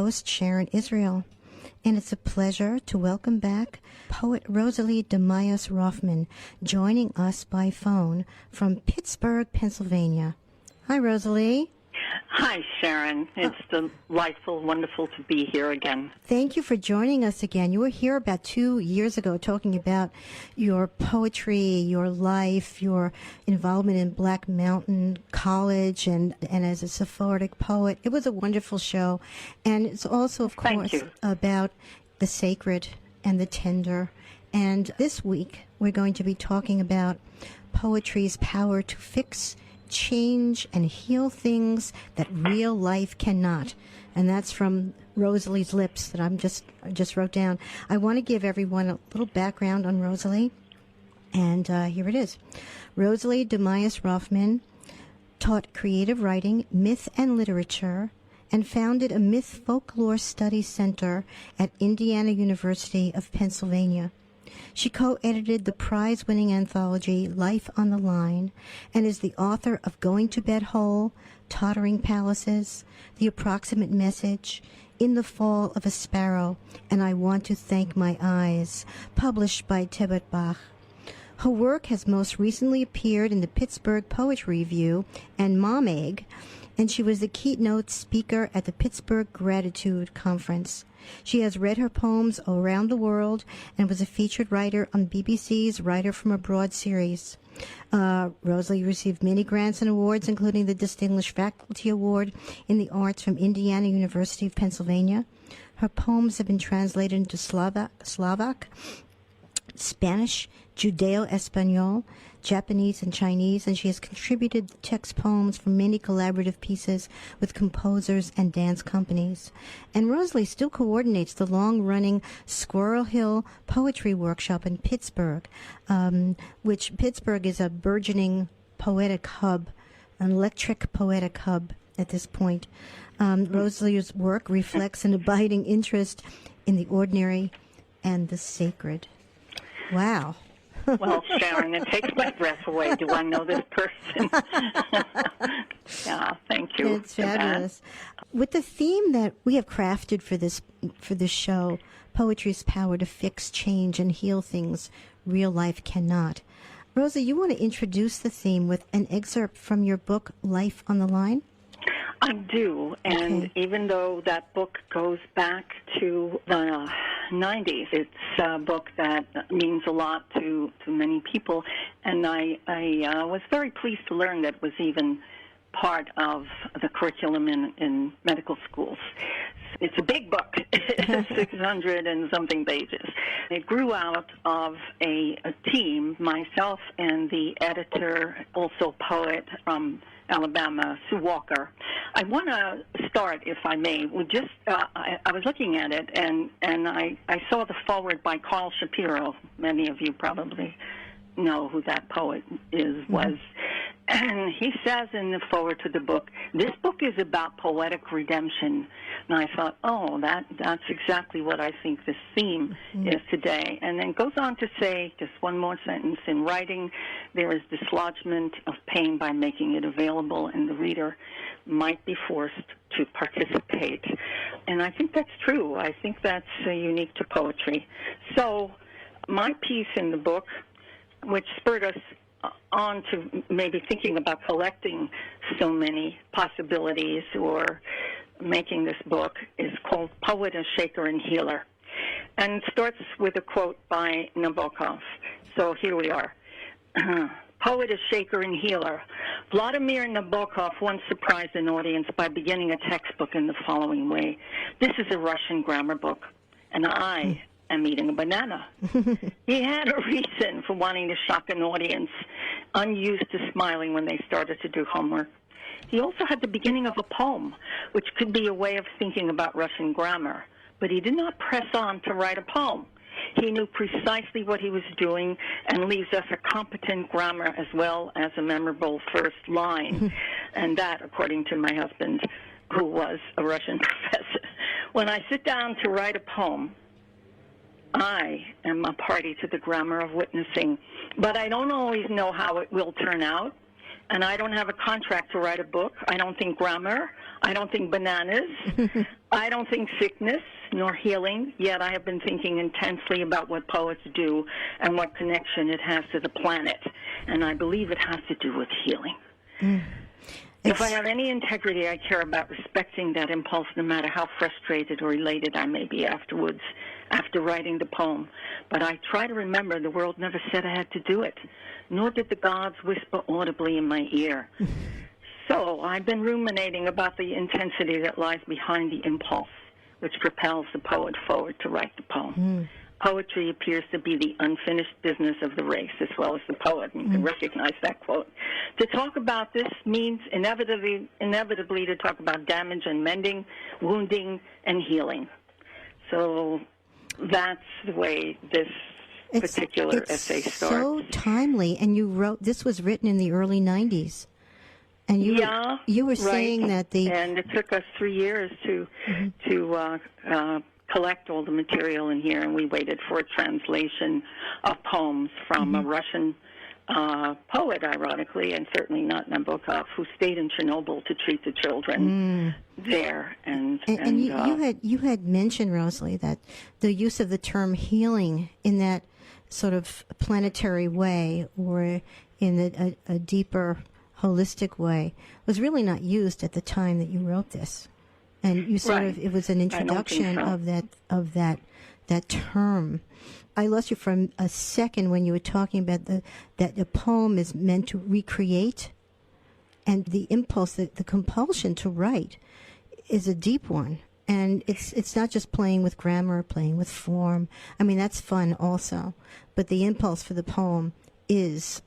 host, Sharon Israel, and it's a pleasure to welcome back poet Rosaly DeMaios Roffman, joining us by phone from Pittsburgh, Pennsylvania. Hi, Rosaly. Hi, Sharon. It's delightful, wonderful to be here again. Thank you for joining us again. You were here about 2 years ago talking about your poetry, your life, your involvement in Black Mountain College, and as a Sephardic poet. It was a wonderful show. And it's also, of course, about the sacred and the tender. And this week, we're going to be talking about poetry's power to fix, change, and heal things that real life cannot. And that's from Rosaly's lips that I just wrote down. I want to give everyone a little background on Rosaly, and here it is. Rosaly DeMaios Roffman taught creative writing, myth, and literature, and founded a myth folklore studies center at Indiana University of Pennsylvania. She co-edited the prize-winning anthology Life on the Line and is the author of Going to Bed Whole, Tottering Palaces, The Approximate Message, In the Fall of a Sparrow, and I Want to Thank My Eyes, published by Tebot-Bach. Her work has most recently appeared in the Pittsburgh Poetry Review and Mom Egg, and she was the keynote speaker at the Pittsburgh Gratitude Conference. She has read her poems around the world and was a featured writer on BBC's Writer from Abroad series. Rosaly received many grants and awards, including the Distinguished Faculty Award in the Arts from Indiana University of Pennsylvania. Her poems have been translated into Slovak, Spanish, Judeo-Espanol, Japanese, and Chinese, and she has contributed text poems for many collaborative pieces with composers and dance companies. And Rosaly still coordinates the long-running Squirrel Hill Poetry Workshop in Pittsburgh, which Pittsburgh is a burgeoning poetic hub, an electric poetic hub at this point. Rosaly's work reflects an abiding interest in the ordinary and the sacred. Wow. Well, Sharon, it takes my breath away. Do I know this person? Yeah, thank you. It's fabulous. With the theme that we have crafted for this show, poetry's power to fix, change, and heal things real life cannot. Rosa, you want to introduce the theme with an excerpt from your book, Life on the Line? I do, and even though that book goes back to the 90s, it's a book that means a lot to many people, and I was very pleased to learn that it was even part of the curriculum in medical schools. It's a big book, 600 and something pages. It grew out of a team, myself and the editor, also poet from Alabama, Sue Walker. I want to start, if I may, with just, I was looking at it, and I saw the foreword by Carl Shapiro. Many of you probably know who that poet was. And he says in the foreword to the book, this book is about poetic redemption. And I thought, that's exactly what I think this theme is today. And then goes on to say, just one more sentence, in writing, there is dislodgement of pain by making it available, and the reader might be forced to participate. And I think that's true. I think that's unique to poetry. So my piece in the book, which spurred us on to maybe thinking about collecting so many possibilities or making this book, is called Poet, a Shaker, and Healer. And starts with a quote by Nabokov. So here we are. Poet, a shaker, and healer. Vladimir Nabokov once surprised an audience by beginning a textbook in the following way. This is a Russian grammar book, and I am eating a banana. He had a reason for wanting to shock an audience unused to smiling when they started to do homework. He also had the beginning of a poem, which could be a way of thinking about Russian grammar, but he did not press on to write a poem. He knew precisely what he was doing and leaves us a competent grammar as well as a memorable first line. And that, according to my husband, who was a Russian professor. When I sit down to write a poem, I am a party to the grammar of witnessing, but I don't always know how it will turn out. and I don't have a contract to write a book. I don't think grammar. I don't think bananas. I don't think sickness nor healing, yet I have been thinking intensely about what poets do and what connection it has to the planet. And I believe it has to do with healing. If I have any integrity, I care about respecting that impulse no matter how frustrated or elated I may be afterwards, after writing the poem. But I try to remember the world never said I had to do it, nor did the gods whisper audibly in my ear. So I've been ruminating about the intensity that lies behind the impulse, which propels the poet forward to write the poem. Poetry appears to be the unfinished business of the race as well as the poet, and you can recognize that quote. To talk about this means inevitably to talk about damage and mending, wounding, and healing. So that's the way this particular essay starts. It's so timely, and you wrote, this was written in the early 90s. And you were saying that and it took us 3 years to collect all the material in here, and we waited for a translation of poems from a Russian poet, ironically, and certainly not Nabokov, who stayed in Chernobyl to treat the children there. And you had mentioned, Rosaly, that the use of the term healing in that sort of planetary way, or in a deeper holistic way, was really not used at the time that you wrote this. And you sort of, it was an introduction of that term. I lost you for a second when you were talking about that the poem is meant to recreate, and the impulse, the compulsion to write, is a deep one. And it's not just playing with grammar, playing with form. I mean, that's fun also. But the impulse for the poem is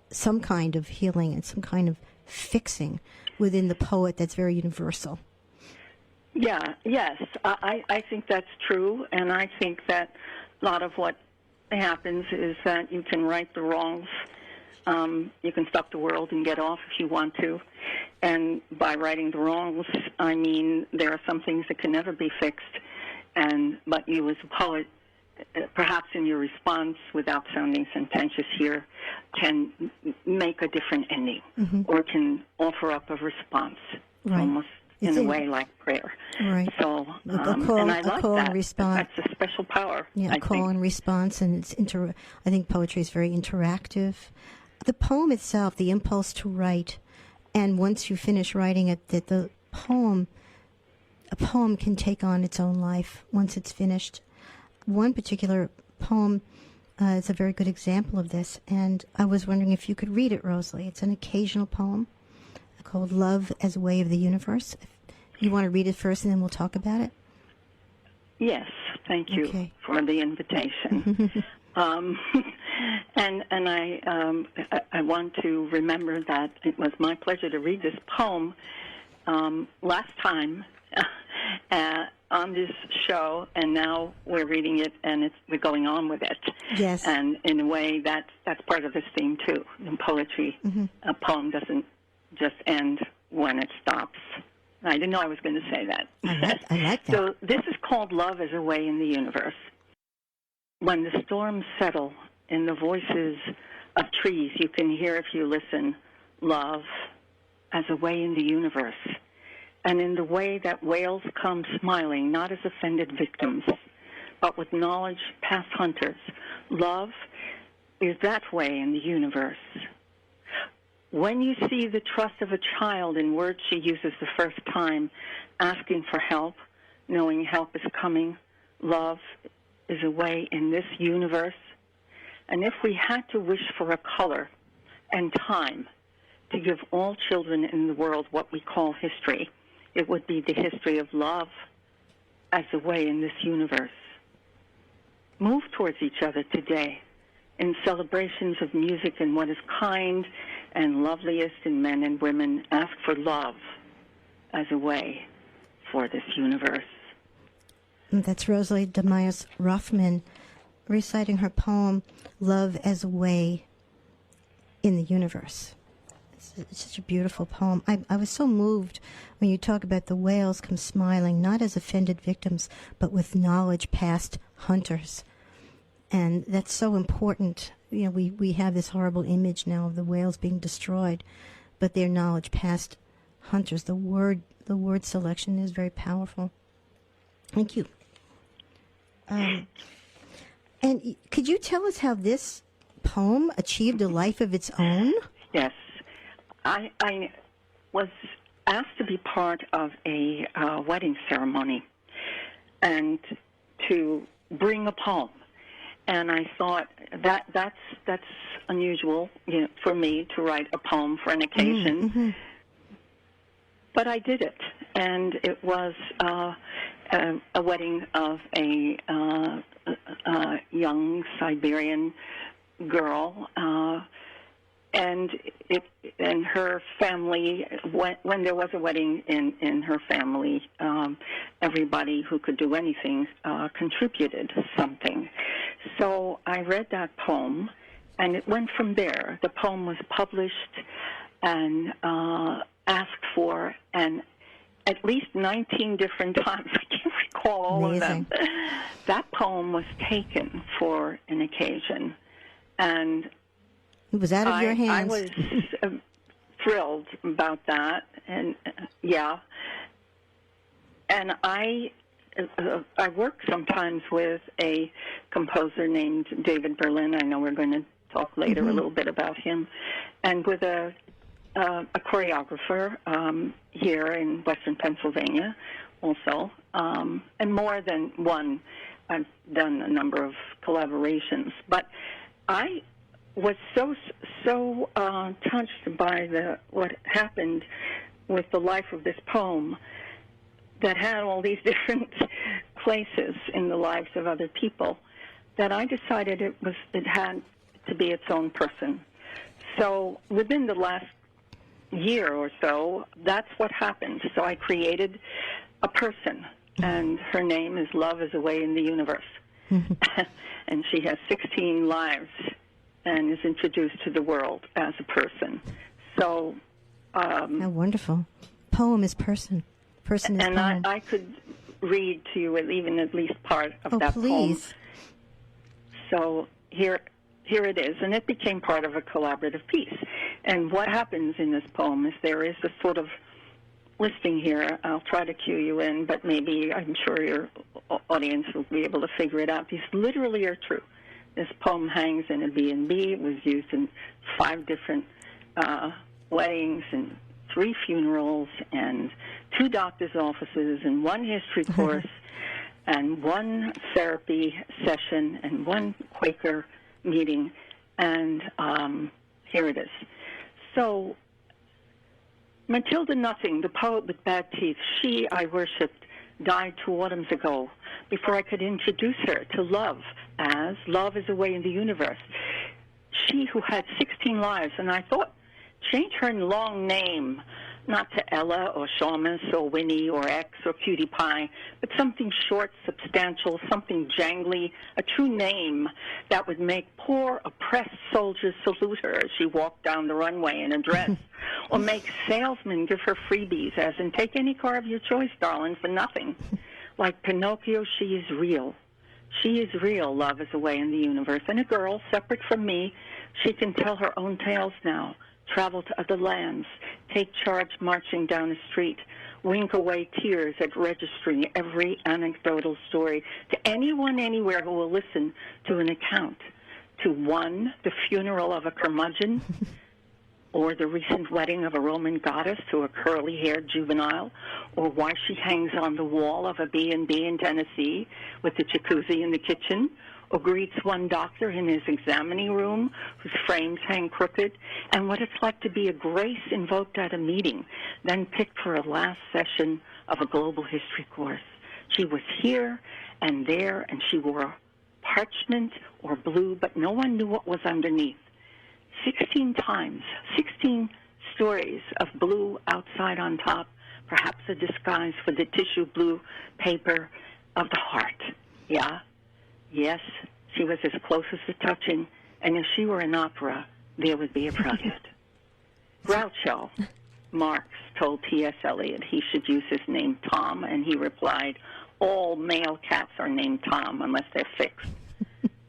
some kind of healing and some kind of fixing within the poet that's very universal. Yes, I think that's true, and I think that a lot of what happens is that you can right the wrongs. You can stop the world and get off if you want to. And by righting the wrongs, I mean there are some things that can never be fixed, but you as a poet, perhaps in your response, without sounding sententious here, can make a different ending, or can offer up a response, almost in a way like prayer. Right. So, and I like that. And response. That's a special power. Yeah, call and response, and it's I think poetry is very interactive. The poem itself, the impulse to write, and once you finish writing it, that a poem can take on its own life once it's finished. One particular poem is a very good example of this, and I was wondering if you could read it, Rosaly. It's an occasional poem called Love as a Way of the Universe. You want to read it first, and then we'll talk about it? Yes, thank you for the invitation. And I want to remember that it was my pleasure to read this poem last time on this show, and now we're reading it, and we're going on with it. Yes. And in a way, that's part of this theme, too. In poetry, a poem doesn't just end when it stops. I didn't know I was going to say that. I like that. So this is called Love as a Way in the Universe. When the storms settle, in the voices of trees you can hear if you listen, love as a way in the universe. And in the way that whales come smiling, not as offended victims, but with knowledge past hunters. Love is that way in the universe. When you see the trust of a child in words she uses the first time, asking for help, knowing help is coming, love is a way in this universe. And if we had to wish for a color and time to give all children in the world what we call history, it would be the history of love as a way in this universe. Move towards each other today in celebrations of music and what is kind and loveliest in men and women. Ask for love as a way for this universe. That's Rosaly DeMaios Roffman reciting her poem, Love as a Way in the Universe. It's such a beautiful poem. I was so moved when you talk about the whales come smiling, not as offended victims, but with knowledge past hunters. And that's so important. You know, we have this horrible image now of the whales being destroyed, but their knowledge past hunters, the word selection is very powerful. Thank you. And could you tell us how this poem achieved a life of its own? Yes. I was asked to be part of a wedding ceremony and to bring a poem. And I thought that's unusual, you know, for me to write a poem for an occasion. Mm-hmm. But I did it, and it was a wedding of a young Siberian girl, and her family. When there was a wedding in her family, everybody who could do anything contributed something. So I read that poem, and it went from there. The poem was published and asked for, and at least 19 different times, I can't recall all Amazing. of them, that poem was taken for an occasion. And it was out of your hands. I was thrilled about that, and yeah. And I work sometimes with a composer named David Berlin. I know we're going to talk later a little bit about him, and with a choreographer here in Western Pennsylvania also, and more than one. I've done a number of collaborations, but I was so touched by what happened with the life of this poem that had all these different places in the lives of other people that I decided it had to be its own person. So within the last year or so, that's what happened. So I created a person, and her name is Love is Away in the Universe. And she has 16 lives and is introduced to the world as a person. So how wonderful. Poem is person. Person is and poem. I could read to you even at least part of that please. poem. So here it is, and it became part of a collaborative piece. And what happens in this poem is there is a sort of listing here. I'll try to cue you in, but maybe I'm sure your audience will be able to figure it out. These literally are true. This poem hangs in a B&B. It was used in 5 different weddings and 3 funerals and 2 doctor's offices and 1 history course and 1 therapy session and 1 Quaker meeting. And here it is. So Matilda Nothing, the poet with bad teeth, she I worshipped, died 2 autumns ago before I could introduce her to love as Love is Away in the Universe. She who had 16 lives, and I thought, change her long name, not to Ella or Shamus or Winnie or X or Cutie Pie, but something short, substantial, something jangly, a true name that would make poor, oppressed soldiers salute her as she walked down the runway in a dress, or make salesmen give her freebies, as in, take any car of your choice, darling, for nothing. Like Pinocchio, she is real. She is real, Love is Away in the Universe. And a girl, separate from me, she can tell her own tales now, travel to other lands, take charge marching down the street, wink away tears at registering every anecdotal story to anyone anywhere who will listen to an account. To 1, the funeral of a curmudgeon, or the recent wedding of a Roman goddess to a curly-haired juvenile, or why she hangs on the wall of a B&B in Tennessee with the jacuzzi in the kitchen, or greets 1 doctor in his examining room whose frames hang crooked, and what it's like to be a grace invoked at a meeting, then picked for a last session of a global history course. She was here and there, and she wore parchment or blue, but no one knew what was underneath. 16 times, 16 stories of blue outside on top, perhaps a disguise for the tissue blue paper of the heart. Yeah? Yes, she was as close as to touching, and if she were an opera, there would be a prelude. Groucho Marx told T.S. Eliot he should use his name Tom, and he replied, all male cats are named Tom unless they're fixed.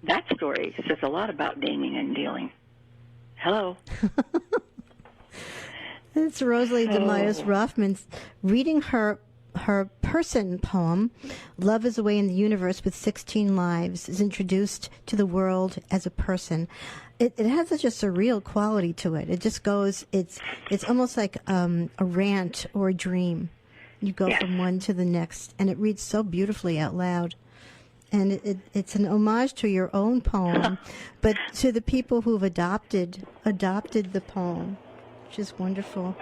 that story says a lot about naming and dealing. Hello. It's Rosaly DeMaios Roffman reading her person poem, Love is Away in the Universe with 16 Lives, is introduced to the world as a person. It has such a surreal quality to it. It just goes, it's almost like a rant or a dream. You go from one to the next, and it reads so beautifully out loud. And it's an homage to your own poem, but to the people who've adopted the poem, which is wonderful.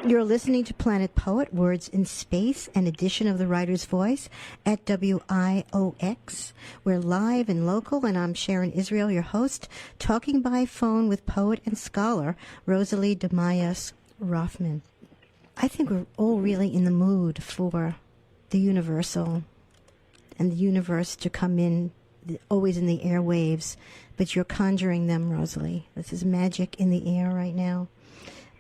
You're listening to Planet Poet, Words in Space, an edition of The Writer's Voice at WIOX. We're live and local, and I'm Sharon Israel, your host, talking by phone with poet and scholar Rosaly DeMaios Roffman. I think we're all really in the mood for the universal and the universe to come in, always in the airwaves, but you're conjuring them, Rosaly. This is magic in the air right now.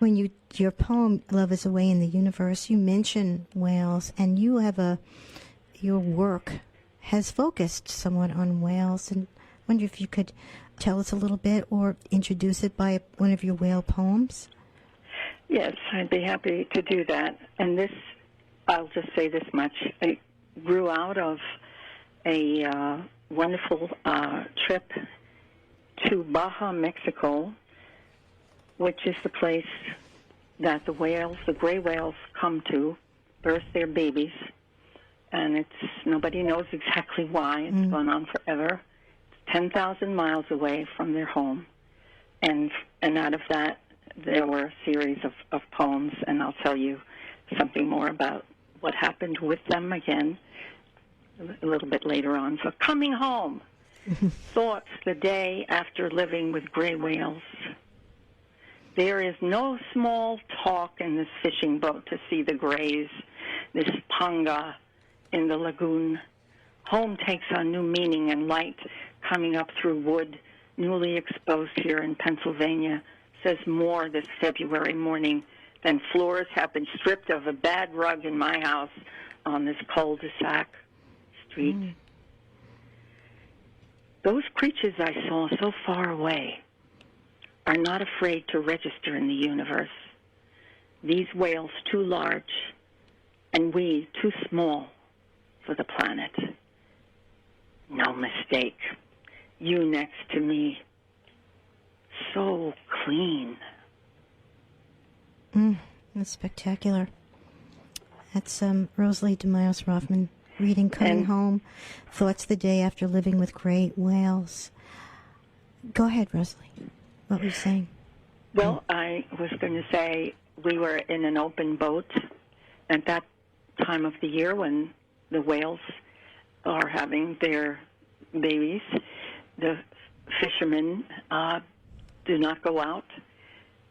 When your poem, Love is Away in the Universe, you mention whales, and you have your work has focused somewhat on whales, and I wonder if you could tell us a little bit or introduce it by one of your whale poems. Yes, I'd be happy to do that. And this, I'll just say this much, it grew out of a wonderful trip to Baja, Mexico, which is the place that the gray whales come to birth their babies. And nobody knows exactly why. It's gone on forever. It's 10,000 miles away from their home. And out of that, there were a series of poems, and I'll tell you something more about what happened with them again a little bit later on. So, coming home, thoughts the day after living with gray whales. There is no small talk in this fishing boat to see the grays, this panga in the lagoon. Home takes on new meaning and light coming up through wood, newly exposed here in Pennsylvania, says more this February morning than floors have been stripped of a bad rug in my house on this cul-de-sac street. Those creatures I saw so far away are not afraid to register in the universe. These whales too large, and we too small for the planet. No mistake. You next to me. So clean. That's spectacular. That's Rosaly DeMaios Roffman reading Coming Home, Thoughts the Day After Living with Gray Whales. Go ahead, Rosaly. What were you saying? Well, I was going to say we were in an open boat at that time of the year when the whales are having their babies. The fishermen do not go out,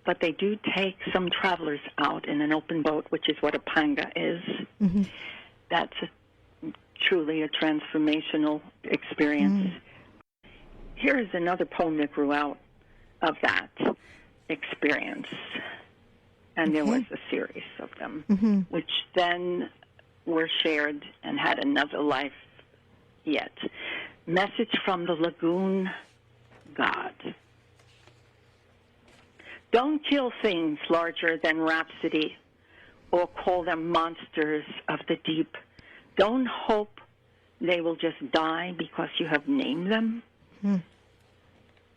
but they do take some travelers out in an open boat, which is what a panga is. That's truly a transformational experience. Here is another poem that grew out of that experience, and there was a series of them, which then were shared and had another life yet. Message from the Lagoon God. Don't kill things larger than Rhapsody or call them monsters of the deep. Don't hope they will just die because you have named them.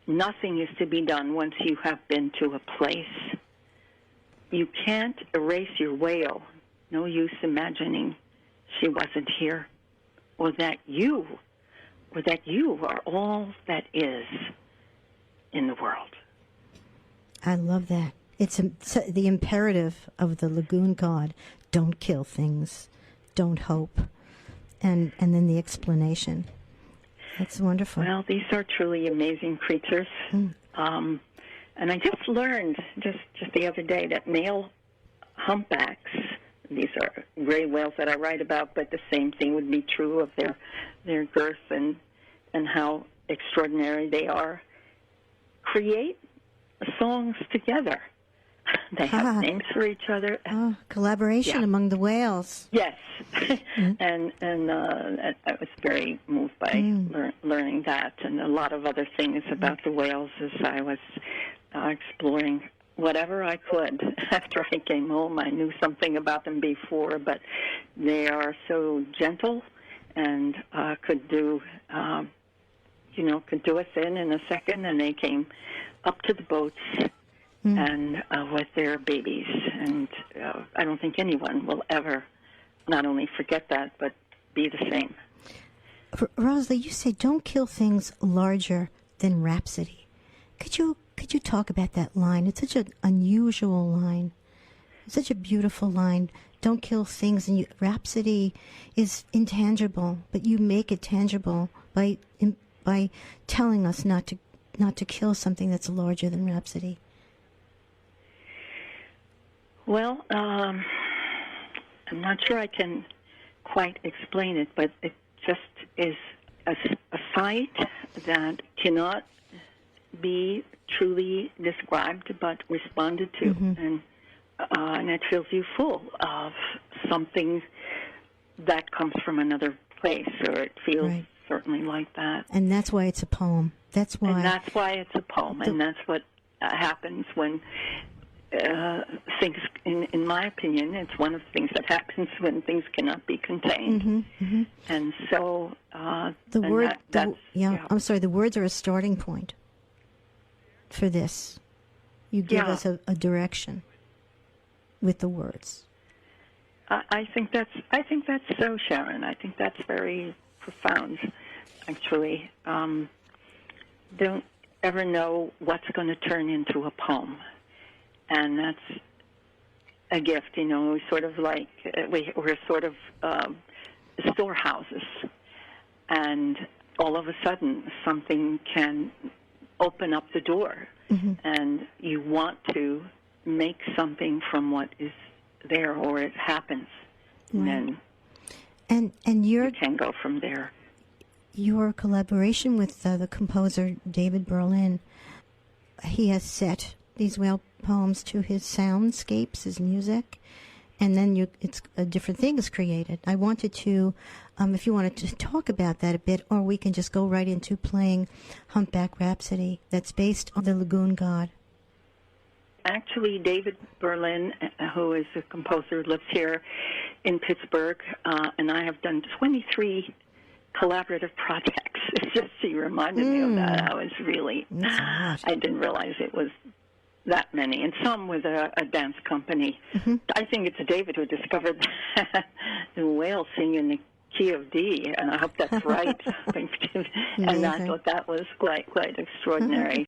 Nothing is to be done once you have been to a place. You can't erase your whale. No use imagining she wasn't here, or that you are all that is in the world. I love that. It's the imperative of the Lagoon God. Don't kill things. Don't hope. And then the explanation. That's wonderful. Well, these are truly amazing creatures. And I just learned just the other day that male humpbacks, these are gray whales that I write about, but the same thing would be true of their girth and how extraordinary they are, create songs together. They have names for each other. Oh, collaboration among the whales. Yes, and I was very moved by learning that, and a lot of other things about the whales as I was exploring whatever I could. After I came home, I knew something about them before, but they are so gentle and could do us in a second, and they came up to the boats and with their babies. And I don't think anyone will ever not only forget that, but be the same. Rosaly, you say don't kill things larger than Rhapsody. Could you talk about that line? It's such an unusual line. It's such a beautiful line. Don't kill things, and Rhapsody is intangible, but you make it tangible by telling us not to kill something that's larger than Rhapsody. Well, I'm not sure I can quite explain it, but it just is a sight that cannot be truly described but responded to, and it fills you full of something that comes from another place, or it feels certainly like that. And that's why it's a poem. That's why it's a poem, and that's what happens when things, in my opinion, it's one of the things that happens when things cannot be contained. And so the words are a starting point for this. You give us a direction with the words. I think that's so, Sharon. I think that's very profound, actually. Don't ever know what's going to turn into a poem, and that's a gift. We sort of like we're sort of storehouses, and all of a sudden something can open up the door, and you want to make something from what is there, or it happens, and you can go from there. Your collaboration with the composer David Berlin, he has set these whale poems to his soundscapes, his music, and then it's a different thing is created. I wanted to, if you wanted to talk about that a bit, or we can just go right into playing Humpback Rhapsody, that's based on the Lagoon God. Actually, David Berlin, who is a composer, lives here in Pittsburgh, and I have done 23 collaborative projects. He reminded me of that. I was really, I didn't realize it was that many, and some with a dance company. I think it's David who discovered the whale sing in the key of D, and I hope that's right. And I thought that was quite extraordinary.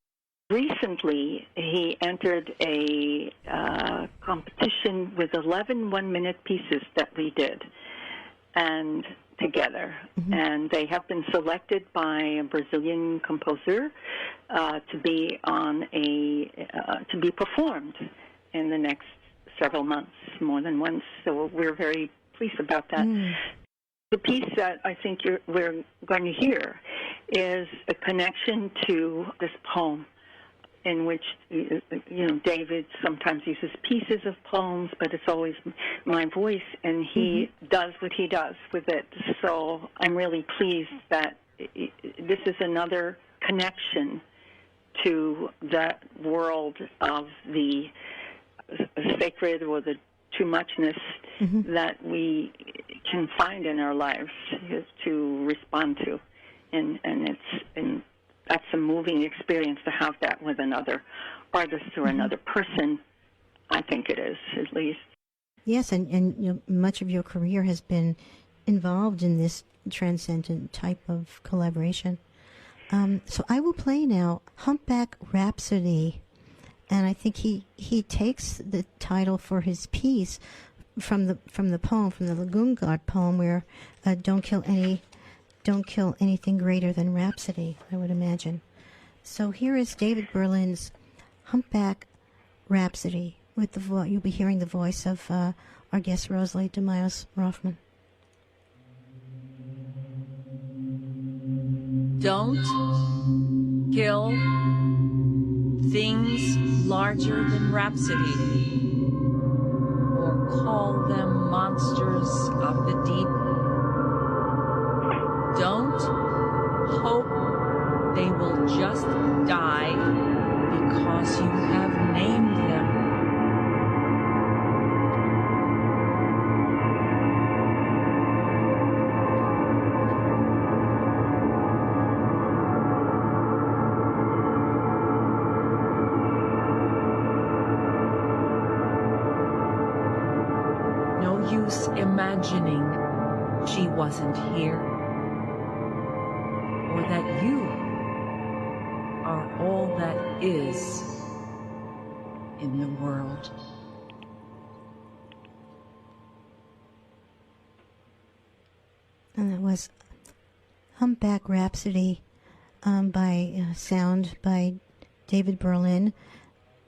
Recently, he entered a competition with 11 one-minute pieces that we did, and together, and they have been selected by a Brazilian composer to be on to be performed in the next several months, more than once. So we're very pleased about that. The piece that I think we're going to hear is a connection to this poem, in which, David sometimes uses pieces of poems, but it's always my voice, and he does what he does with it. So I'm really pleased that this is another connection to that world of the sacred or the too muchness that we can find in our lives to respond to. And that's a moving experience to have that with another artist or another person. I think it is, at least. Yes, and much of your career has been involved in this transcendent type of collaboration. So I will play now Humpback Rhapsody, and I think he takes the title for his piece from the poem, from the Lagoon God poem, where don't kill anything greater than Rhapsody, I would imagine. So here is David Berlin's Humpback Rhapsody. With you'll be hearing the voice of our guest Rosaly DeMaios Roffman. Don't kill things larger than Rhapsody, or call them monsters of the deep. Don't hope they will just die because you have named them. No use imagining she wasn't here, or that you are all that is in the world. And that was Humpback Rhapsody by sound by David Berlin,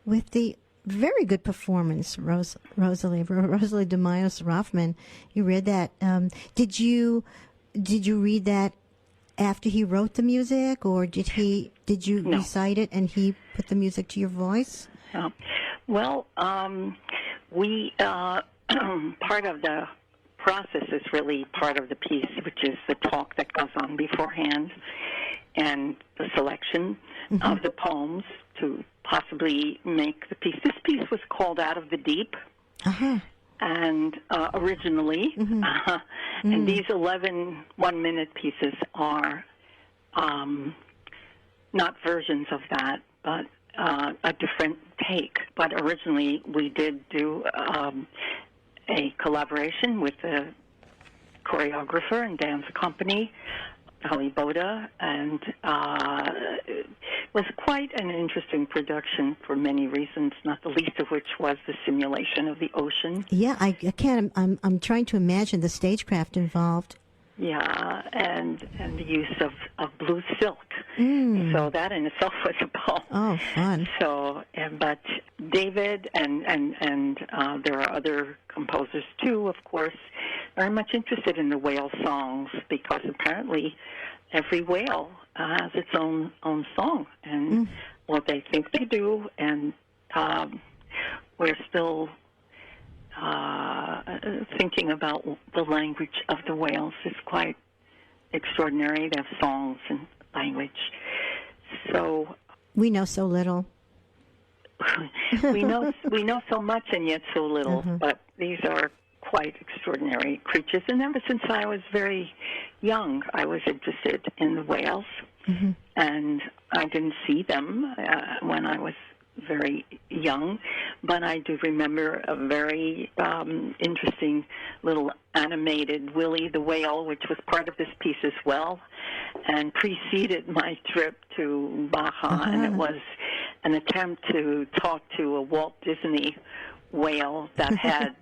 with the very good performance, Rosaly DeMaios Roffman. You read that. Did you read that after he wrote the music, or did you No. recite it and he put the music to your voice? Well, we part of the process is really part of the piece, which is the talk that goes on beforehand and the selection of the poems to possibly make the piece. This piece was called Out of the Deep, and originally, and these 11 one-minute pieces are not versions of that, but a different take. But originally, we did do a collaboration with the choreographer and dance company, Holly Boda, and it was quite an interesting production for many reasons, not the least of which was the simulation of the ocean. Yeah, I can't. I'm trying to imagine the stagecraft involved. Yeah, and the use of blue silk. So that in itself was a poem. Oh, fun. So, but David and there are other composers too, of course, very much interested in the whale songs, because apparently every whale has its own song, and what they think they do, and we're still thinking about the language of the whales is quite extraordinary. They have songs and language. So we know so little. we know so much and yet so little. But these are quite extraordinary creatures. And ever since I was very young, I was interested in the whales, and I didn't see them when I was very young, but I do remember a very interesting little animated Willie the Whale, which was part of this piece as well, and preceded my trip to Baja, and it was an attempt to talk to a Walt Disney whale that had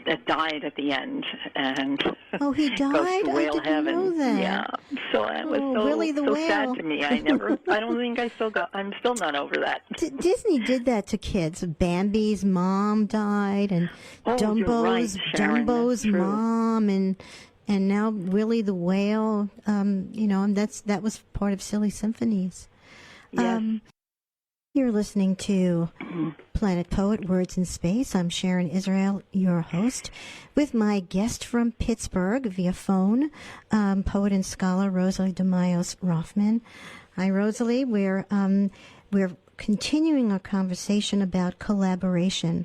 that died at the end, and he died. goes to I whale didn't heaven. know that. Yeah, so that was Willie the so Whale. sad to me. I don't think I'm still not over that. Disney did that to kids. Bambi's mom died, and You're right, Sharon, Dumbo's that's true. mom, and now Willie the Whale. And that was part of Silly Symphonies. Yes. You're listening to Planet Poet, Words in Space. I'm Sharon Israel, your host, with my guest from Pittsburgh via phone, poet and scholar Rosaly DeMaios Roffman. Hi, Rosaly. We're continuing our conversation about collaboration,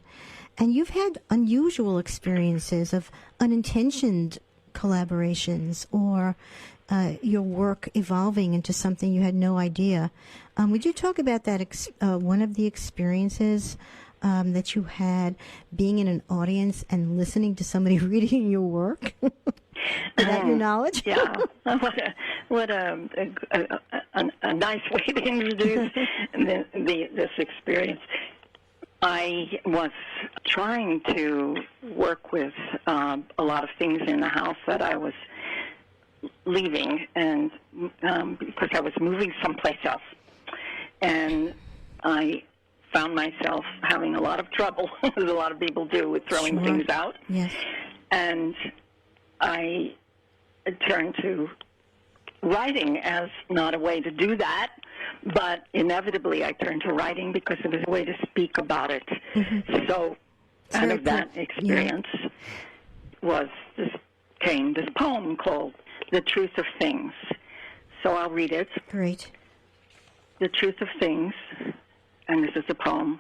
and you've had unusual experiences of unintentioned collaborations, or your work evolving into something you had no idea. Would you talk about that, one of the experiences that you had being in an audience and listening to somebody reading your work without your knowledge? Yeah, what a nice way to introduce this experience. I was trying to work with a lot of things in the house that I was leaving, and because I was moving someplace else, and I found myself having a lot of trouble, as a lot of people do, with throwing things out. Yes. And I turned to writing as not a way to do that, But inevitably, I turned to writing because it was a way to speak about it. So out of that experience came this poem called The Truth of Things. So I'll read it. Great. The Truth of Things, and this is a poem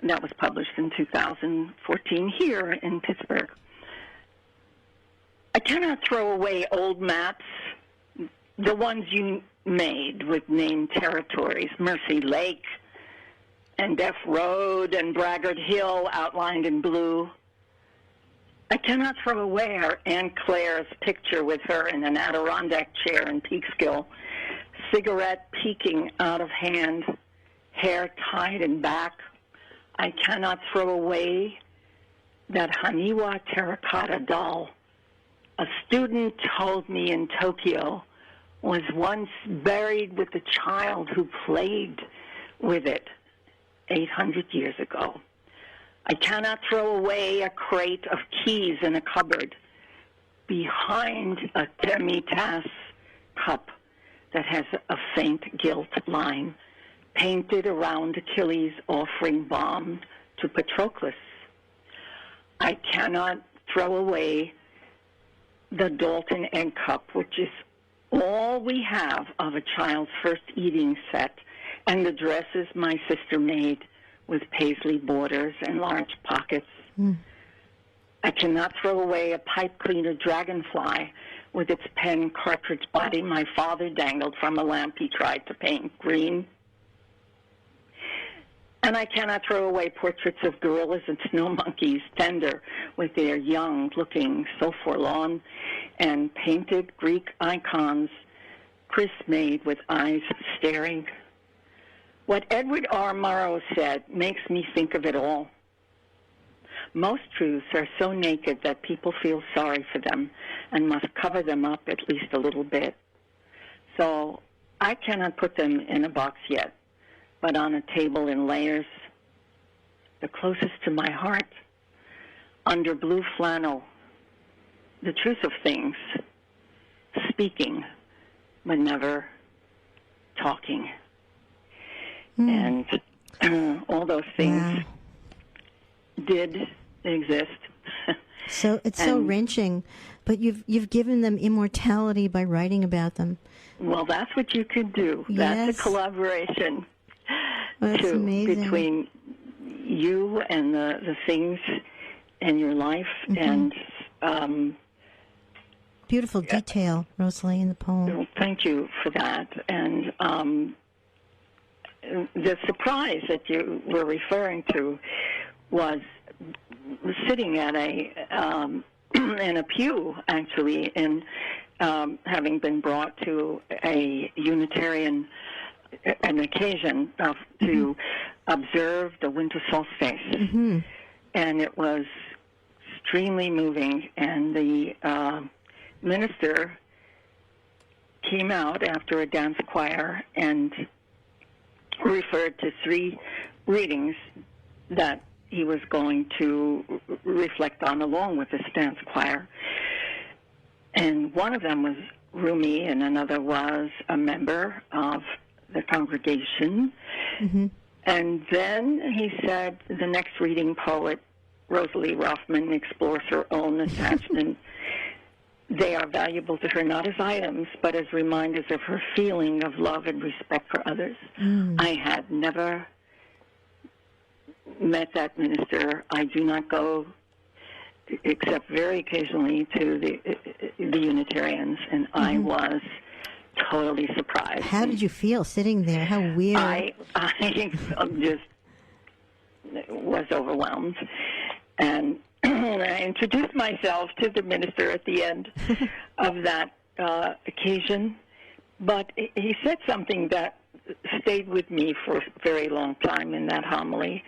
that was published in 2014 here in Pittsburgh. I cannot throw away old maps, the ones you made with named territories, Mercy Lake and Deaf Road and Braggart Hill outlined in blue. I cannot throw away our Aunt Claire's picture with her in an Adirondack chair in Peekskill, cigarette peeking out of hand, hair tied in back. I cannot throw away that Haniwa terracotta doll a student told me in Tokyo was once buried with the child who played with it 800 years ago. I cannot throw away a crate of keys in a cupboard behind a demi-tasse cup that has a faint gilt line painted around Achilles' offering bomb to Patroclus. I cannot throw away the Dalton egg cup, which is all we have of a child's first eating set, and the dresses my sister made with paisley borders and large pockets. I cannot throw away a pipe cleaner dragonfly with its pen cartridge body my father dangled from a lamp he tried to paint green. And I cannot throw away portraits of gorillas and snow monkeys, tender with their young looking so forlorn, and painted Greek icons, crisp-made with eyes staring. What Edward R. Murrow said makes me think of it all. Most truths are so naked that people feel sorry for them and must cover them up at least a little bit. So I cannot put them in a box yet, but on a table in layers, the closest to my heart, under blue flannel, the truth of things, speaking, but never talking. And all those things did exist. So it's so wrenching, but you've given them immortality by writing about them. Well, that's what you could do. Yes. That's a collaboration. That's amazing. Between you and the things in your life. And beautiful detail, Rosaly, in the poem. Well, thank you for that. And the surprise that you were referring to was sitting at in a pew, actually, in having been brought to a Unitarian an occasion to observe the winter solstice. And it was extremely moving. And the minister came out after a dance choir and referred to 3 readings that he was going to reflect on along with this dance choir. And one of them was Rumi, and another was a member of the congregation. And then he said the next reading poet, Rosaly Roffman, explores her own attachment. They are valuable to her not as items, but as reminders of her feeling of love and respect for others. I had never met that minister. I do not go, except very occasionally, to the Unitarians, and I was totally surprised. How did you feel sitting there? How weird. I just was overwhelmed. And I introduced myself to the minister at the end of that occasion, but he said something that stayed with me for a very long time in that homily.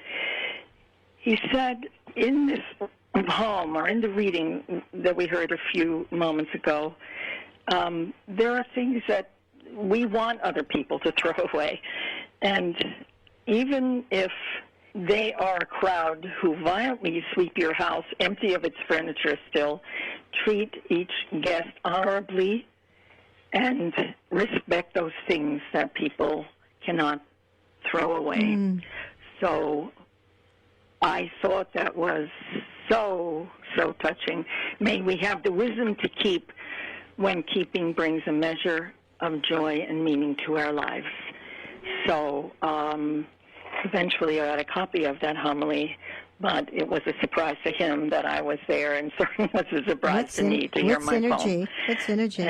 He said, in this poem, or in the reading that we heard a few moments ago, there are things that we want other people to throw away. And even if they are a crowd who violently sweep your house empty of its furniture still, treat each guest honorably and respect those things that people cannot throw away. So I thought that was so touching. May we have the wisdom to keep when keeping brings a measure of joy and meaning to our lives. So eventually I got a copy of that homily, but it was a surprise to him that I was there, and certainly was a surprise to me to hear my poem. What synergy?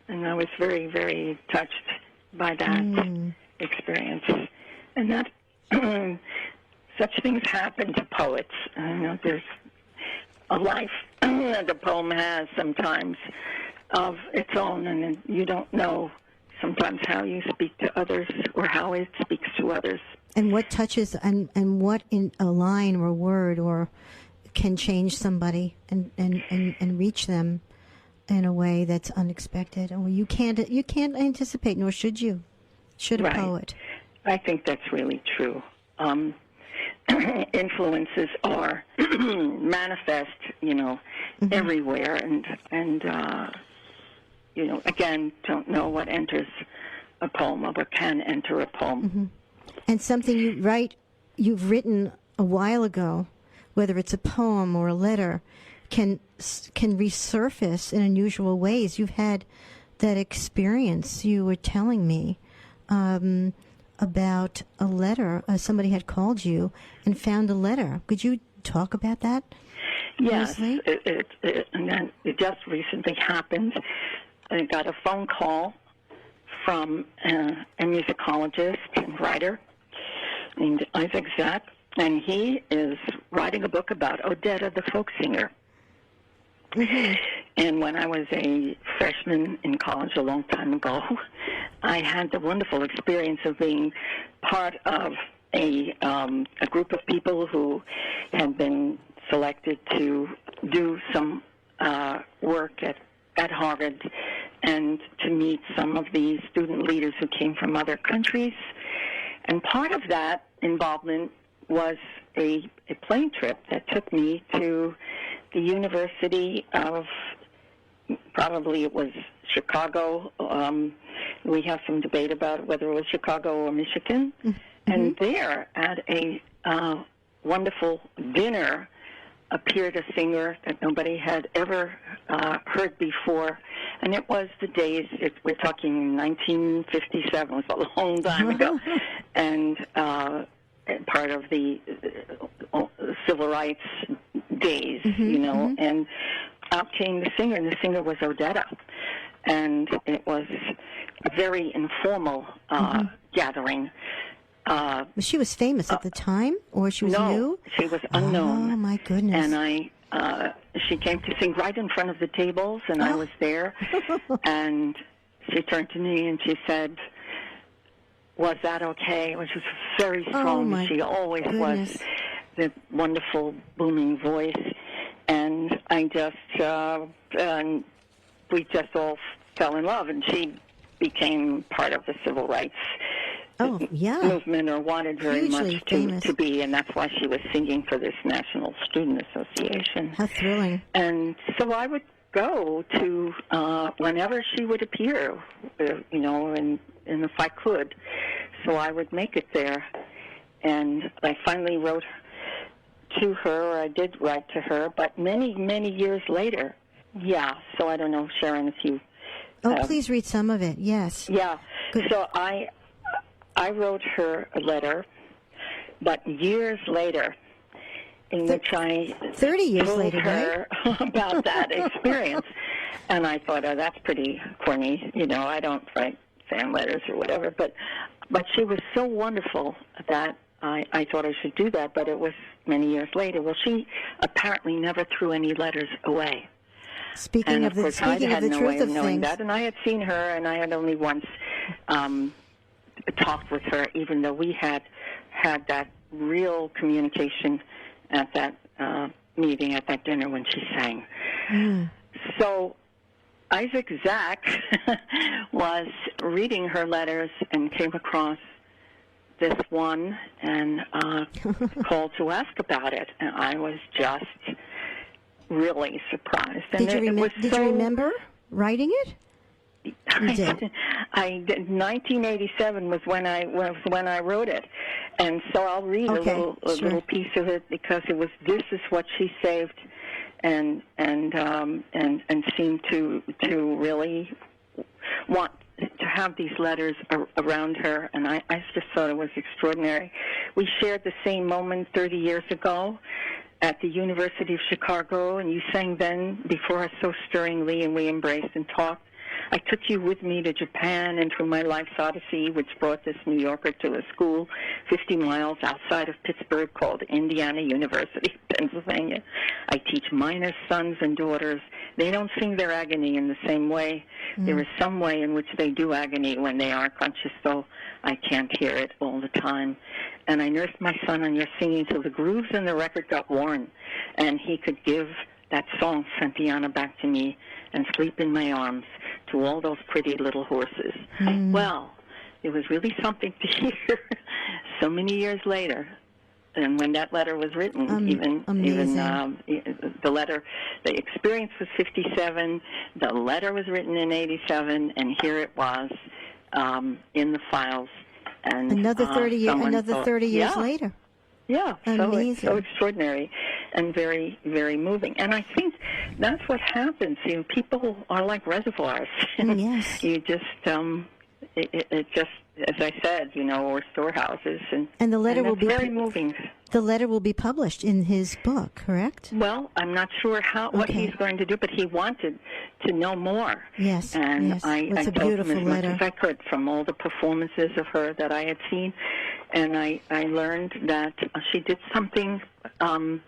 And I was very, very touched by that experience. And that such things happen to poets. There's a life that the poem has sometimes of its own, and you don't know sometimes how you speak to others or how it speaks to others. And what touches and what in a line or a word or can change somebody and reach them in a way that's unexpected, or you can't anticipate, nor should you. Should a poet? I think that's really true. Influences are manifest, everywhere, and again, don't know what enters a poem or what can enter a poem. And something you've written a while ago, whether it's a poem or a letter, can resurface in unusual ways. You've had that experience. You were telling me about a letter. Somebody had called you and found a letter. Could you talk about that? Yes, it just recently happened. I got a phone call from a musicologist and writer named Isaac Zach, and he is writing a book about Odetta, the folk singer. And when I was a freshman in college a long time ago, I had the wonderful experience of being part of a group of people who had been selected to do some work at Harvard and to meet some of the student leaders who came from other countries. And part of that involvement was a plane trip that took me to the University of, probably it was Chicago. We have some debate about whether it was Chicago or Michigan. And there, at a wonderful dinner, appeared a singer that nobody had ever heard before. And it was the days, we're talking 1957, it was a long time ago, and part of the civil rights days, and out came the singer, and the singer was Odetta. And it was a very informal gathering. She was famous at the time, or she was new? No, she was unknown. Oh, my goodness. And she came to sing right in front of the tables, and I was there. And she turned to me and she said, "Was that okay?" Which was very strong. She always was. The wonderful, booming voice. And I just, we just all fell in love, and she became part of the civil rights movement, or wanted very much to be, and that's why she was singing for this National Student Association. How thrilling. And so I would go to whenever she would appear, and if I could. So I would make it there. And I finally wrote to her, or I did write to her, but many, many years later. Yeah, so I don't know, Sharon, if you... please read some of it, yes. Yeah, good. So I wrote her a letter, but years later, in which I 30 years told later, her about that experience. And I thought, that's pretty corny. I don't write fan letters or whatever. But she was so wonderful that I thought I should do that, but it was many years later. Well, she apparently never threw any letters away. Speaking of the truth of things. I had no way of knowing that, and I had seen her, and I had only once talked with her, even though we had that real communication at that meeting, at that dinner when she sang. So Isaac Zach was reading her letters and came across this one and called to ask about it, and I was just really surprised. And did you remember writing it? You did. 1987 was when I wrote it, and so I'll read a little piece of it because it was. This is what she saved, and seemed to really want to have these letters around her, and I just thought it was extraordinary. We shared the same moment 30 years ago at the University of Chicago, and you sang then before us so stirringly, and we embraced and talked. I took you with me to Japan and through my life's odyssey, which brought this New Yorker to a school 50 miles outside of Pittsburgh called Indiana University, Pennsylvania. I teach minor sons and daughters. They don't sing their agony in the same way. There is some way in which they do agony when they are conscious, though I can't hear it all the time. And I nursed my son on your singing till the grooves in the record got worn, and he could give that song, Santiana, back to me and sleep in my arms to all those pretty little horses. Well, it was really something to hear so many years later. And when that letter was written, even the experience was 57, the letter was written in 87, and here it was in the files. And another 30 years later. Yeah, so extraordinary and very, very moving. And I think that's what happens. You know, people are like reservoirs. Yes. You just, it just, as I said, you know, or storehouses. And the letter will be very moving. The letter will be published in his book, correct? Well, I'm not sure what he's going to do, but he wanted to know more. Yes, and I told him as much letter. as I could from all the performances of her that I had seen, and I learned that she did something. I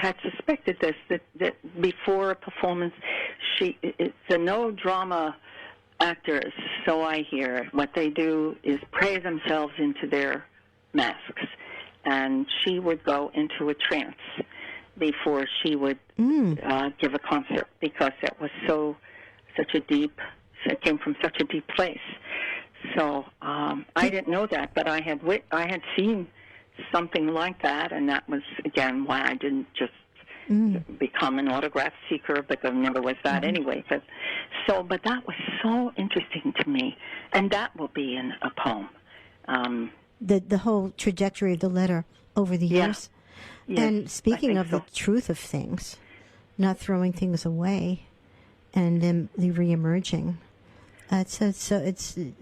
had suspected this, that before a performance, the no drama actors, so I hear, what they do is pray themselves into their masks. And she would go into a trance before she would give a concert because it was it came from such a deep place. So I didn't know that, but I had seen something like that, and that was, again, why I didn't just become an autograph seeker, because I never was that anyway. But that was so interesting to me, and that will be in a poem. The whole trajectory of the letter over the years. Yes, and speaking of the truth of things, not throwing things away, and then the reemerging, it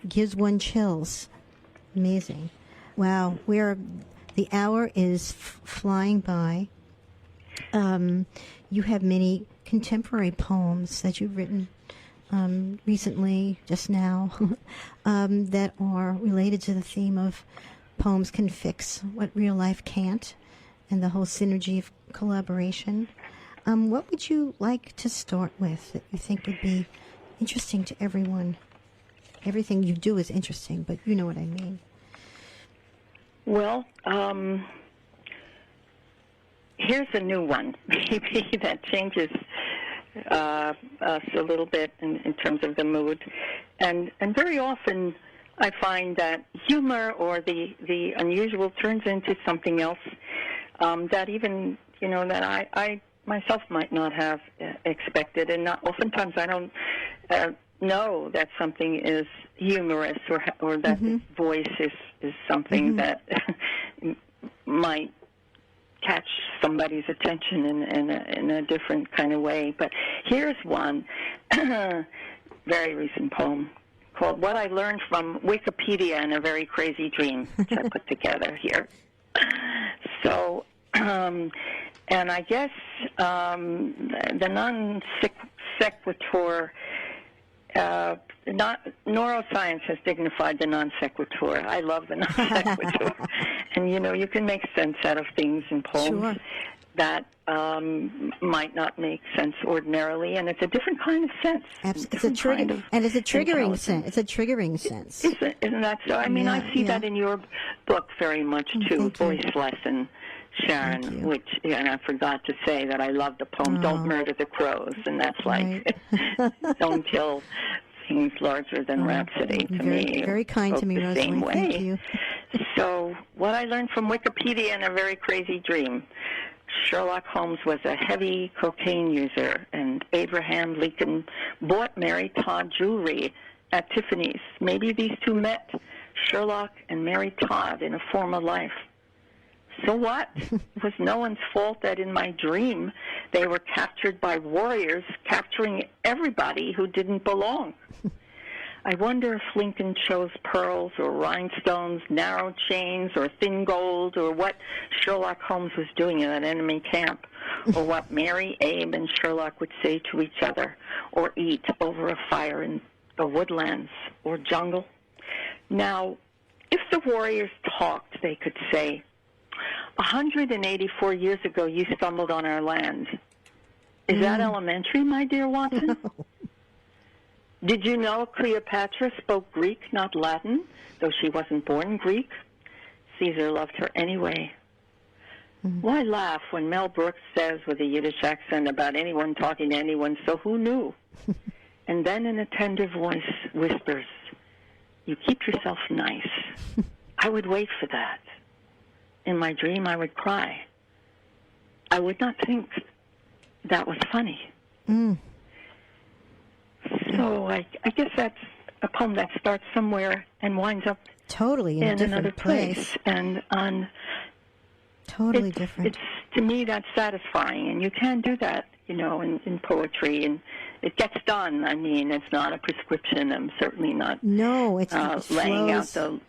gives one chills. Amazing. Wow, the hour is flying by. You have many contemporary poems that you've written recently, just now, that are related to the theme of poems can fix what real life can't, and the whole synergy of collaboration. What would you like to start with that you think would be interesting to everyone? Everything you do is interesting, but you know what I mean. Well, here's a new one, maybe that changes us a little bit in terms of the mood, and very often I find that humor or the unusual turns into something else that even that I myself might not have expected, and oftentimes I don't know that something is humorous or that voice is something that might catch somebody's attention in a different kind of way. But here's one very recent poem called What I Learned from Wikipedia in a Very Crazy Dream, which I put together here. So, and I guess the non sequitur, neuroscience has dignified the non sequitur. I love the non sequitur. And, you can make sense out of things in poems that might not make sense ordinarily, and it's a different kind of sense. It's a triggering sense. It's a triggering sense. Isn't that so? I mean, I see that in your book very much, too, Voice Lesson, Sharon, which, and I forgot to say that I love the poem Don't Murder the Crows, and that's like, don't kill things larger than Rhapsody to me. Very kind to me, Rosaly. Thank you. So, what I learned from Wikipedia in a Very Crazy Dream. Sherlock Holmes was a heavy cocaine user, and Abraham Lincoln bought Mary Todd jewelry at Tiffany's. Maybe these two met, Sherlock and Mary Todd, in a former life. So what? It was no one's fault that in my dream they were captured by warriors, capturing everybody who didn't belong. I wonder if Lincoln chose pearls or rhinestones, narrow chains or thin gold, or what Sherlock Holmes was doing in that enemy camp, or what Mary, Abe, and Sherlock would say to each other, or eat over a fire in the woodlands or jungle. Now, if the warriors talked, they could say, 184 years ago you stumbled on our land. Is that elementary, my dear Watson? No. Did you know Cleopatra spoke Greek, not Latin, though she wasn't born Greek? Caesar loved her anyway. Why laugh when Mel Brooks says with a Yiddish accent about anyone talking to anyone, so who knew? And then in a tender voice whispers, you keep yourself nice. I would wait for that. In my dream, I would cry. I would not think that was funny. So I guess that's a poem that starts somewhere and winds up totally in a different another place. And totally different. It's, to me, that's satisfying. And you can do that, in poetry. And it gets done. I mean, it's not a prescription. I'm certainly not it laying out flows. the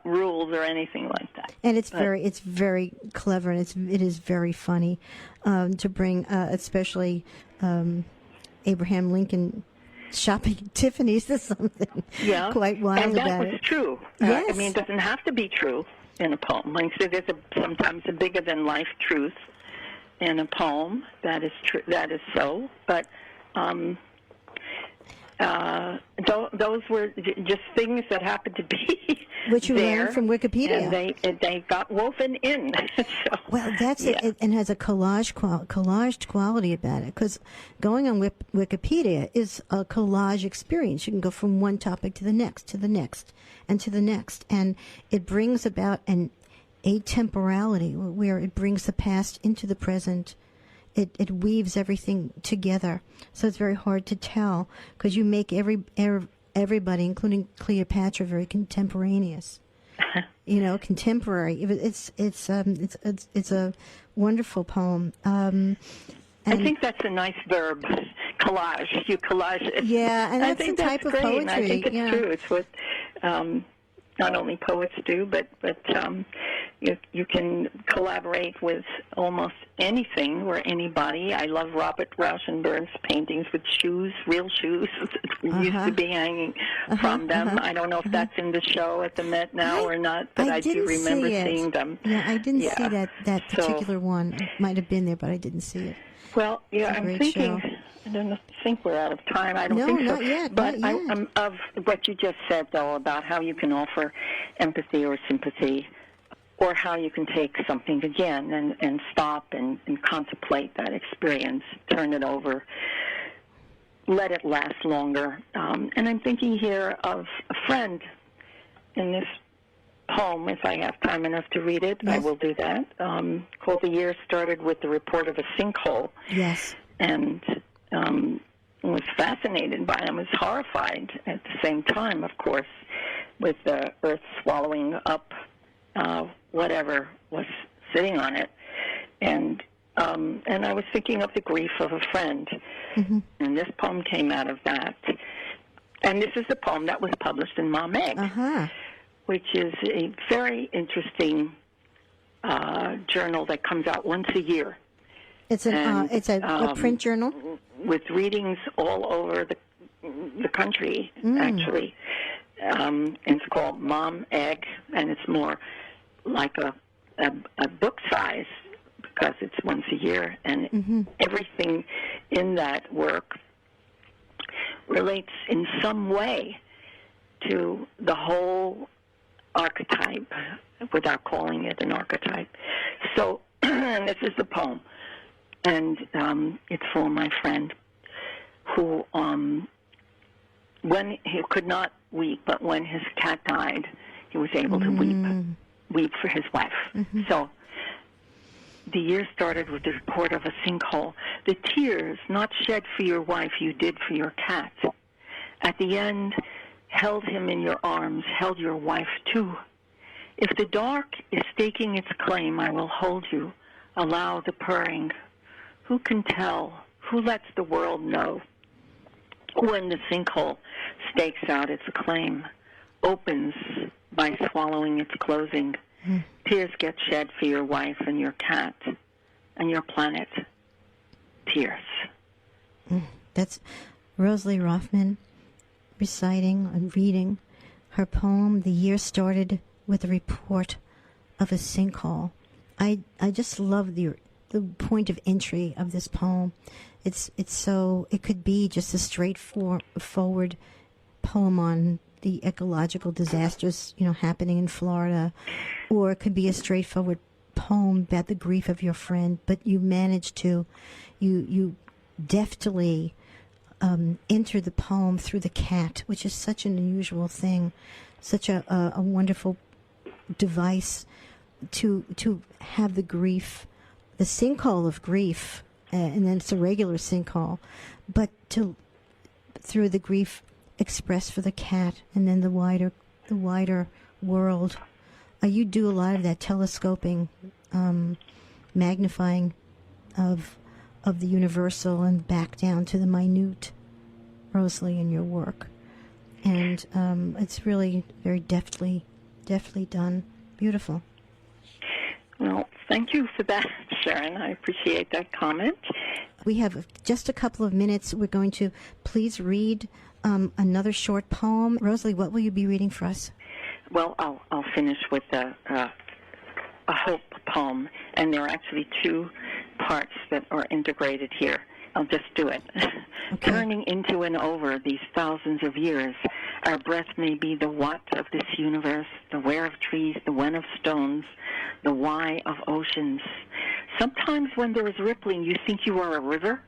rules or anything like that. And it's very clever, and it is very funny to bring, especially Abraham Lincoln shopping at Tiffany's to something quite wild and that about was it. True. Yes. I mean, it doesn't have to be true in a poem. Like I said, there's sometimes a bigger-than-life truth in a poem that is that is so, but those were just things that happened to be which you there, learned from Wikipedia, and they got woven in. So, well, that's it, and has a collaged quality about it. Because going on Wikipedia is a collage experience. You can go from one topic to the next, to the next, and to the next, and it brings about an atemporality where it brings the past into the present. It weaves everything together, so it's very hard to tell because you make everybody, including Cleopatra, very contemporaneous. Contemporary. It's a wonderful poem. I think that's a nice verb, collage. You collage it. Yeah, and that's I think the type that's of great, poetry. And I think it's true. It's what not only poets do, but you can collaborate with almost anything or anybody. I love Robert Rauschenberg's paintings with shoes, real shoes that used to be hanging from them. I don't know if that's in the show at the Met now or not, but I do remember seeing them. Yeah, I didn't see that particular one. It might have been there, but I didn't see it. Well, yeah, I'm thinking. Show. I don't think we're out of time. I don't think so. Not yet. But not yet. I'm of what you just said, though, about how you can offer empathy or sympathy, or how you can take something again and stop and contemplate that experience, turn it over, let it last longer. And I'm thinking here of a friend in this poem, if I have time enough to read it. Yes. I will do that. Called The Year Started with the Report of a Sinkhole. Yes. And was fascinated by it. I was horrified at the same time, of course, with the earth swallowing up whatever was sitting on it. And I was thinking of the grief of a friend. Mm-hmm. And this poem came out of that. And this is a poem that was published in Ma Meg, which is a very interesting journal that comes out once a year. It's a print journal with readings all over the country, actually. And it's called Mom Egg, and it's more like a book size because it's once a year, and everything in that work relates in some way to the whole archetype, without calling it an archetype. So, and this is the poem. And it's for my friend who, when he could not weep, but when his cat died, he was able to weep for his wife. So The year started with the report of a sinkhole. The tears not shed for your wife you did for your cat. At the end, held him in your arms, held your wife too. If the dark is staking its claim, I will hold you. Allow the purring. Who can tell? Who lets the world know? When the sinkhole stakes out its claim, opens by swallowing its closing, tears get shed for your wife and your cat and your planet. Tears. That's Rosaly Roffman reciting and reading her poem, The Year Started with a Report of a Sinkhole. I just love the point of entry of this poem. It's so, it could be just a straightforward poem on the ecological disasters, happening in Florida, or it could be a straightforward poem about the grief of your friend, but you managed to, you deftly enter the poem through the cat, which is such an unusual thing, such a wonderful device to have the grief, the sinkhole of grief, and then it's a regular sinkhole, but through the grief expressed for the cat, and then the wider world. You do a lot of that telescoping, magnifying of the universal and back down to the minute, Rosaly, in your work, and it's really very deftly done. Beautiful. Well, thank you for that, Sharon. I appreciate that comment. We have just a couple of minutes. We're going to please read another short poem. Rosaly, what will you be reading for us? Well, I'll finish with a hope poem, and there are actually two parts that are integrated here. I'll just do it. Okay. Turning into and over these thousands of years, our breath may be the what of this universe, the where of trees, the when of stones, the why of oceans. Sometimes when there is rippling, you think you are a river.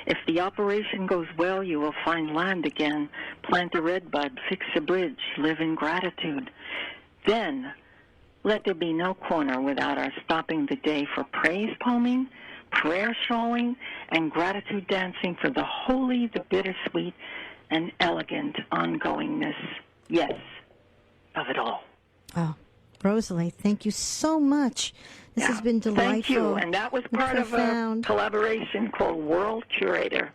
If the operation goes well, you will find land again, plant a redbud, fix a bridge, live in gratitude. Then, let there be no corner without our stopping the day for praise poeming, prayer showing, and gratitude dancing for the holy, the bittersweet, and elegant ongoingness, yes, of it all. Oh, Rosaly, thank you so much. This has been delightful. Thank you, and that was part of a collaboration called World Curator.